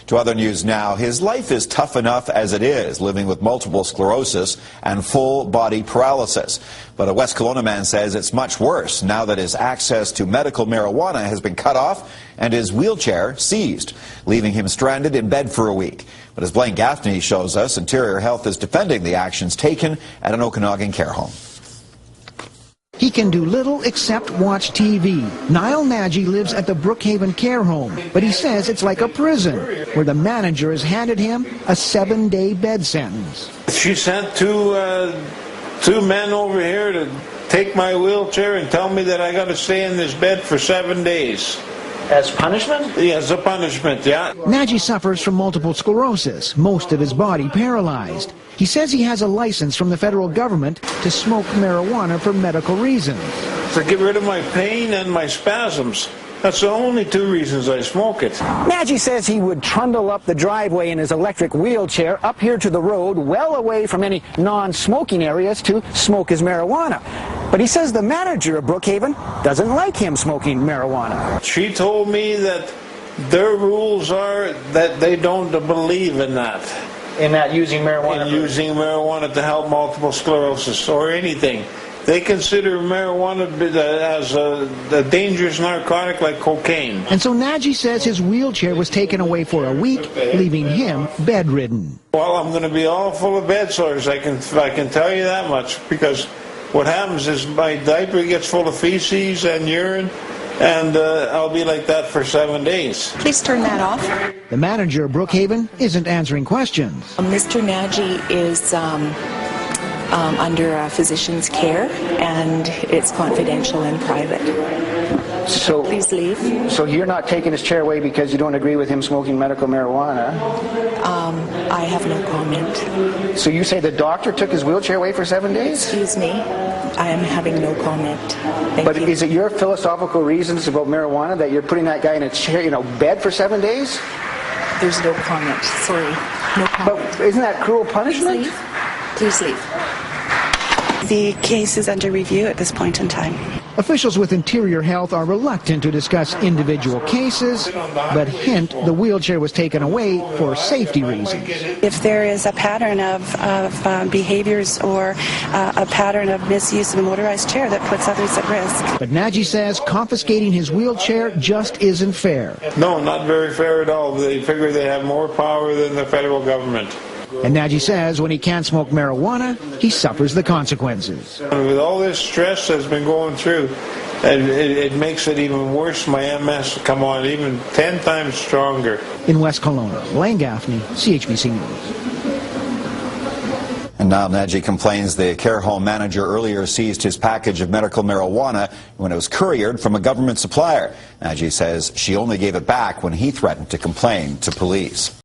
To other news now, his life is tough enough as it is, living with multiple sclerosis and full body paralysis. But a West Kelowna man says it's much worse now that his access to medical marijuana has been cut off and his wheelchair seized, leaving him stranded in bed for a week. But as Blaine Gaffney shows us, Interior Health is defending the actions taken at an Okanagan care home. He can do little except watch TV. Niall Nagy lives at the Brookhaven care home, but he says it's like a prison, where the manager has handed him a 7-day bed sentence. She sent two men over here to take my wheelchair and tell me that I got to stay in this bed for 7 days. As punishment? Yeah, as a punishment, yeah. Nagy suffers from multiple sclerosis, most of his body paralyzed. He says he has a license from the federal government to smoke marijuana for medical reasons. To get rid of my pain and my spasms. That's the only 2 reasons I smoke it. Nagy says he would trundle up the driveway in his electric wheelchair up here to the road, well away from any non-smoking areas, to smoke his marijuana. But he says the manager of Brookhaven doesn't like him smoking marijuana. She told me that their rules are that they don't believe in that. In that using marijuana? In using marijuana to help multiple sclerosis or anything. They consider marijuana as a dangerous narcotic like cocaine. And so Nagy says his wheelchair was taken away for a week, leaving him bedridden. Well, I'm going to be all full of bed sores, I can tell you that much, because what happens is my diaper gets full of feces and urine, and I'll be like that for 7 days. Please turn that off. The manager of Brookhaven isn't answering questions. Mr. Nagy is under a physician's care, and it's confidential and private. So please leave. So you're not taking his chair away because you don't agree with him smoking medical marijuana? I have no comment. So you say the doctor took his wheelchair away for 7 days? Excuse me. I am having no comment. But is it your philosophical reasons about marijuana that you're putting that guy in a chair, bed for 7 days? There's no comment. Sorry. No comment. But isn't that cruel punishment? Please leave. The case is under review at this point in time. Officials with Interior Health are reluctant to discuss individual cases, but hint the wheelchair was taken away for safety reasons. If there is a pattern of behaviors or a pattern of misuse of a motorized chair that puts others at risk. But Nagy says confiscating his wheelchair just isn't fair. No, not very fair at all. They figure they have more power than the federal government. And Nagy says when he can't smoke marijuana, he suffers the consequences. With all this stress that's been going through, it makes it even worse. My MS come on even 10 times stronger. In West Kelowna, Blaine Gaffney, CHBC News. And now Nagy complains the care home manager earlier seized his package of medical marijuana when it was couriered from a government supplier. Nagy says she only gave it back when he threatened to complain to police.